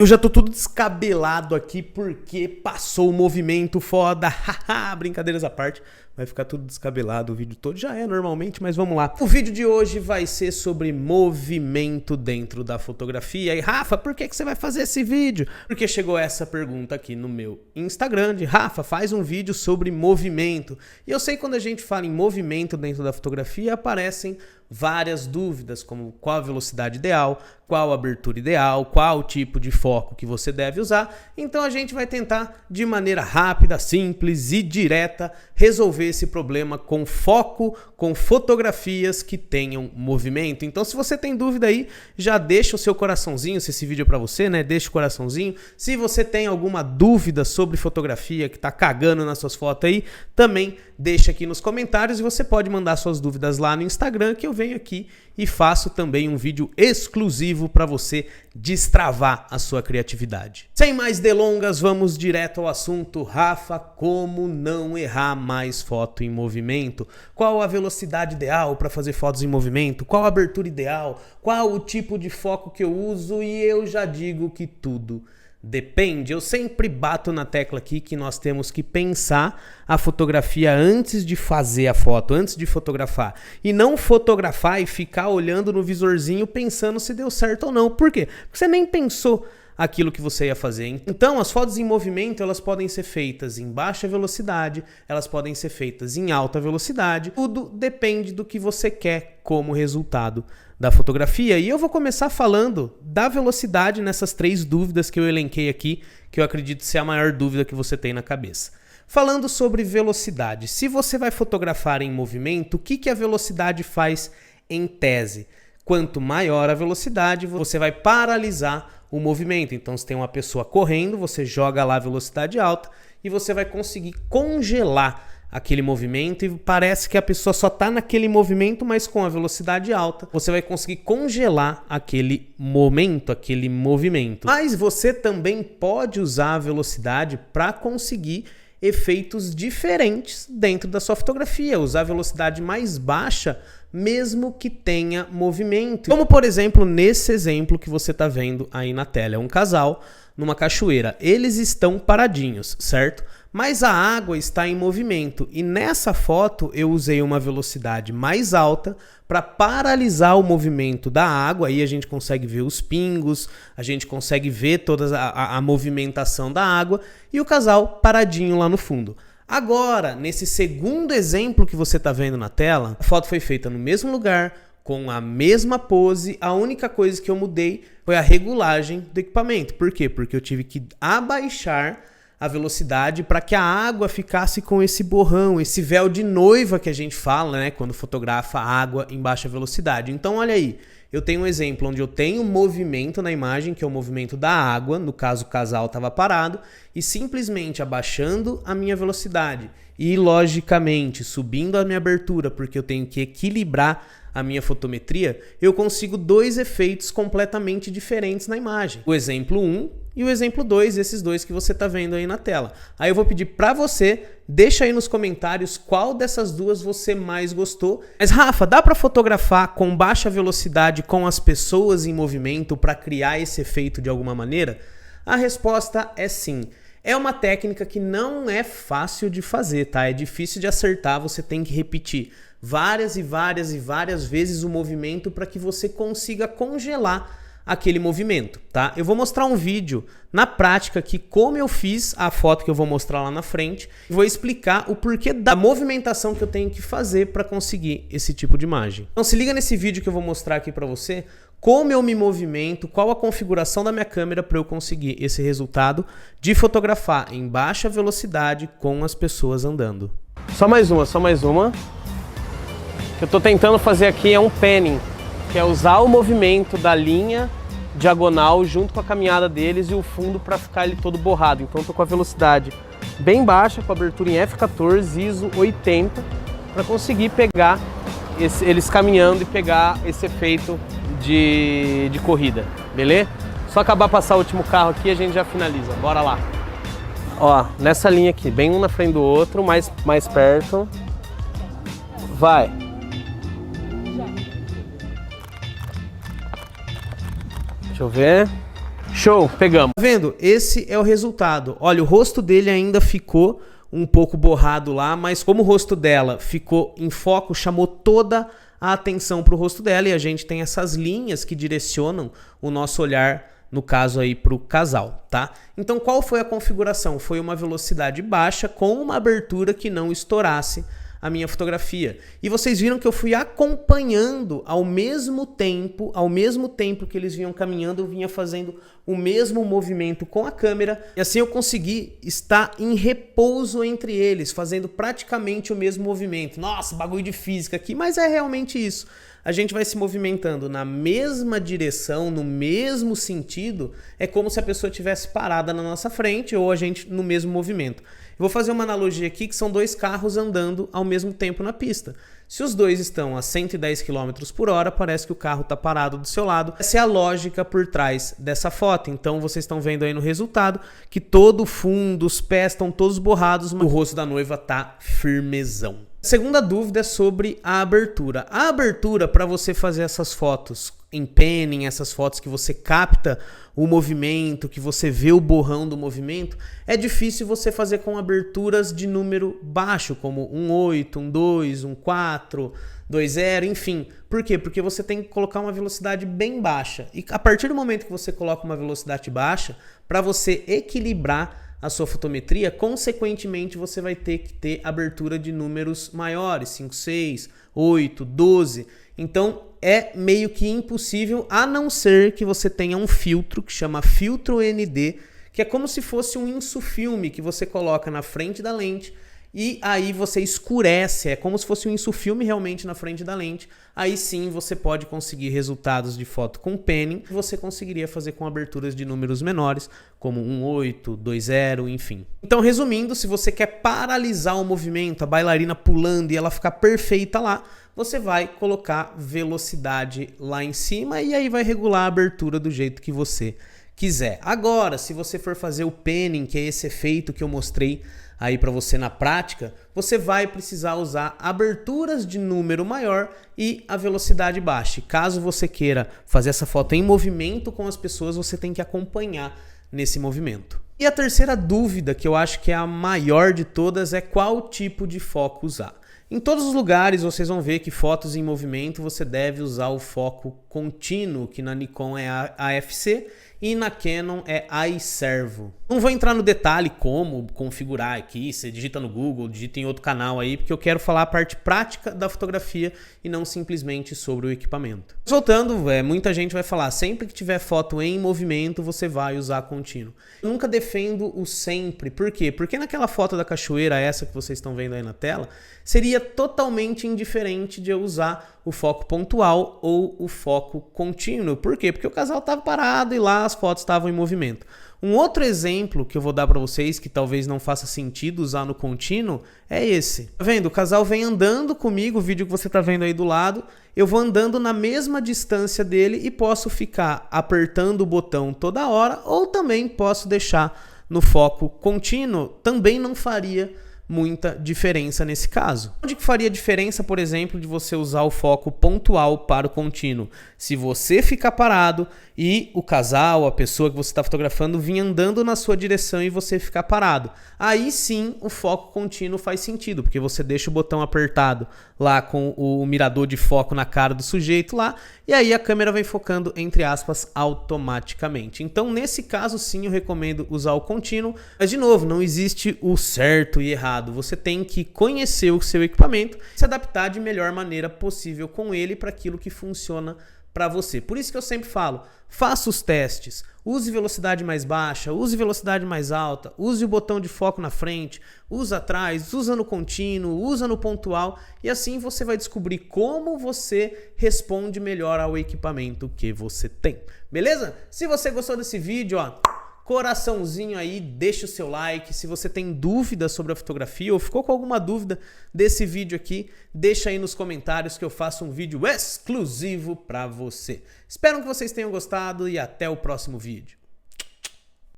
Eu já tô tudo descabelado aqui porque passou o movimento foda, haha, brincadeiras à parte, vai ficar tudo descabelado o vídeo todo, já é normalmente, mas vamos lá. O vídeo de hoje vai ser sobre movimento dentro da fotografia. E Rafa, por que você vai fazer esse vídeo? Porque chegou essa pergunta aqui no meu Instagram de Rafa, faz um vídeo sobre movimento. E eu sei que quando a gente fala em movimento dentro da fotografia, aparecem várias dúvidas, como qual a velocidade ideal, qual a abertura ideal, qual tipo de foco que você deve usar. Então a gente vai tentar, de maneira rápida, simples e direta, resolver esse problema com foco, com fotografias que tenham movimento. Então se você tem dúvida aí, já deixa o seu coraçãozinho, se esse vídeo é para você, né? Deixa o coraçãozinho. Se você tem alguma dúvida sobre fotografia, que tá cagando nas suas fotos aí, também deixa aqui nos comentários e você pode mandar suas dúvidas lá no Instagram, que eu venho aqui e faço também um vídeo exclusivo para você destravar a sua criatividade. Sem mais delongas, vamos direto ao assunto. Rafa, como não errar mais foto em movimento? Qual a velocidade ideal para fazer fotos em movimento? Qual a abertura ideal? Qual o tipo de foco que eu uso? E eu já digo que tudo depende. Eu sempre bato na tecla aqui que nós temos que pensar a fotografia antes de fazer a foto, antes de fotografar. E não fotografar e ficar olhando no visorzinho pensando se deu certo ou não. Por quê? Porque você nem pensou aquilo que você ia fazer. Então, as fotos em movimento, elas podem ser feitas em baixa velocidade, elas podem ser feitas em alta velocidade. Tudo depende do que você quer como resultado da fotografia. E eu vou começar falando da velocidade nessas três dúvidas que eu elenquei aqui, que eu acredito ser a maior dúvida que você tem na cabeça. Falando sobre velocidade, se você vai fotografar em movimento, o que a velocidade faz em tese? Quanto maior a velocidade, você vai paralisar o movimento. Então, se tem uma pessoa correndo, você joga lá a velocidade alta e você vai conseguir congelar aquele movimento e parece que a pessoa só está naquele movimento, mas com a velocidade alta, você vai conseguir congelar aquele momento, aquele movimento. Mas você também pode usar a velocidade para conseguir efeitos diferentes dentro da sua fotografia, usar a velocidade mais baixa mesmo que tenha movimento. Como por exemplo, nesse exemplo que você está vendo aí na tela, é um casal numa cachoeira. Eles estão paradinhos, certo? Mas a água está em movimento e nessa foto eu usei uma velocidade mais alta para paralisar o movimento da água. Aí a gente consegue ver os pingos, a gente consegue ver toda a movimentação da água e o casal paradinho lá no fundo. Agora, nesse segundo exemplo que você está vendo na tela, a foto foi feita no mesmo lugar, com a mesma pose, a única coisa que eu mudei foi a regulagem do equipamento. Por quê? Porque eu tive que abaixar a velocidade para que a água ficasse com esse borrão, esse véu de noiva que a gente fala, né, quando fotografa água em baixa velocidade. Então, olha aí, eu tenho um exemplo onde eu tenho movimento na imagem, que é o movimento da água, no caso o casal estava parado, e simplesmente abaixando a minha velocidade e, logicamente, subindo a minha abertura, porque eu tenho que equilibrar a minha fotometria, eu consigo dois efeitos completamente diferentes na imagem. O exemplo 1 e o exemplo 2, esses dois que você está vendo aí na tela. Aí eu vou pedir para você, deixa aí nos comentários qual dessas duas você mais gostou. Mas Rafa, dá para fotografar com baixa velocidade com as pessoas em movimento para criar esse efeito de alguma maneira? A resposta é sim. É uma técnica que não é fácil de fazer, tá? É difícil de acertar, você tem que repetir várias e várias e várias vezes o movimento para que você consiga congelar aquele movimento, tá? Eu vou mostrar um vídeo na prática aqui como eu fiz a foto que eu vou mostrar lá na frente e vou explicar o porquê da movimentação que eu tenho que fazer para conseguir esse tipo de imagem. Então se liga nesse vídeo que eu vou mostrar aqui para você como eu me movimento, qual a configuração da minha câmera para eu conseguir esse resultado de fotografar em baixa velocidade com as pessoas andando. Só mais uma. O que eu estou tentando fazer aqui é um panning, que é usar o movimento da linha diagonal junto com a caminhada deles e o fundo para ficar ele todo borrado. Então estou com a velocidade bem baixa, com a abertura em f14, ISO 80, para conseguir pegar eles caminhando e pegar esse efeito de corrida, beleza? Só acabar de passar o último carro aqui e a gente já finaliza. Bora lá. Ó, nessa linha aqui, bem um na frente do outro, mais perto. Vai. Deixa eu ver. Show, pegamos. Tá vendo? Esse é o resultado. Olha, o rosto dele ainda ficou um pouco borrado lá, mas como o rosto dela ficou em foco, chamou toda a atenção para o rosto dela e a gente tem essas linhas que direcionam o nosso olhar, no caso aí para o casal, tá? Então qual foi a configuração? Foi uma velocidade baixa com uma abertura que não estourasse a minha fotografia. E vocês viram que eu fui acompanhando ao mesmo tempo que eles vinham caminhando, eu vinha fazendo o mesmo movimento com a câmera, e assim eu consegui estar em repouso entre eles, fazendo praticamente o mesmo movimento. Nossa, bagulho de física aqui, mas é realmente isso. A gente vai se movimentando na mesma direção, no mesmo sentido, é como se a pessoa estivesse parada na nossa frente ou a gente no mesmo movimento. Eu vou fazer uma analogia aqui que são dois carros andando ao mesmo tempo na pista. Se os dois estão a 110 km por hora, parece que o carro está parado do seu lado. Essa é a lógica por trás dessa foto. Então vocês estão vendo aí no resultado que todo o fundo, os pés estão todos borrados, mas o rosto da noiva tá firmezão. Segunda dúvida é sobre a abertura. A abertura para você fazer essas fotos em panning, essas fotos que você capta o movimento, que você vê o borrão do movimento, é difícil você fazer com aberturas de número baixo, como 1.8, 1.2, 1.4, 2.0, enfim. Por quê? Porque você tem que colocar uma velocidade bem baixa. E a partir do momento que você coloca uma velocidade baixa, para você equilibrar a sua fotometria, consequentemente você vai ter que ter abertura de números maiores, 5, 6, 8, 12. Então é meio que impossível, a não ser que você tenha um filtro que chama filtro ND, que é como se fosse um insufilme que você coloca na frente da lente e aí você escurece, é como se fosse um insufilme realmente na frente da lente. Aí sim você pode conseguir resultados de foto com panning, que você conseguiria fazer com aberturas de números menores, como 1.8, 2.0, enfim. Então, resumindo, se você quer paralisar o movimento, a bailarina pulando e ela ficar perfeita lá, você vai colocar velocidade lá em cima e aí vai regular a abertura do jeito que você quiser. Agora, se você for fazer o panning, que é esse efeito que eu mostrei aí para você na prática, você vai precisar usar aberturas de número maior e a velocidade baixa. Caso você queira fazer essa foto em movimento com as pessoas, você tem que acompanhar nesse movimento. E a terceira dúvida, que eu acho que é a maior de todas, é qual tipo de foco usar. Em todos os lugares vocês vão ver que fotos em movimento você deve usar o foco contínuo, que na Nikon é a AFC e na Canon é iServo. Não vou entrar no detalhe como configurar aqui, você digita no Google, digita em outro canal aí, porque eu quero falar a parte prática da fotografia e não simplesmente sobre o equipamento. Voltando, muita gente vai falar, sempre que tiver foto em movimento, você vai usar contínuo. Eu nunca defendo o sempre. Por quê? Porque naquela foto da cachoeira, essa que vocês estão vendo aí na tela, seria totalmente indiferente de eu usar o foco pontual ou o foco contínuo. Por quê? Porque o casal estava parado e lá as fotos estavam em movimento. Um outro exemplo que eu vou dar para vocês, que talvez não faça sentido usar no contínuo, é esse. Tá vendo? O casal vem andando comigo, o vídeo que você tá vendo aí do lado, eu vou andando na mesma distância dele e posso ficar apertando o botão toda hora, ou também posso deixar no foco contínuo, também não faria muita diferença nesse caso. Onde que faria diferença, por exemplo, de você usar o foco pontual para o contínuo? Se você ficar parado e o casal, a pessoa que você está fotografando, vir andando na sua direção e você ficar parado. Aí sim o foco contínuo faz sentido, porque você deixa o botão apertado lá com o mirador de foco na cara do sujeito lá, e aí a câmera vem focando, entre aspas, automaticamente. Então, nesse caso, sim, eu recomendo usar o contínuo. Mas, de novo, não existe o certo e errado. Você tem que conhecer o seu equipamento e se adaptar de melhor maneira possível com ele para aquilo que funciona para você. Por isso que eu sempre falo, faça os testes, use velocidade mais baixa, use velocidade mais alta, use o botão de foco na frente, usa atrás, usa no contínuo, usa no pontual e assim você vai descobrir como você responde melhor ao equipamento que você tem. Beleza? Se você gostou desse vídeo, ó, coraçãozinho aí, deixa o seu like. Se você tem dúvidas sobre a fotografia ou ficou com alguma dúvida desse vídeo aqui, deixa aí nos comentários que eu faço um vídeo exclusivo para você. Espero que vocês tenham gostado e até o próximo vídeo.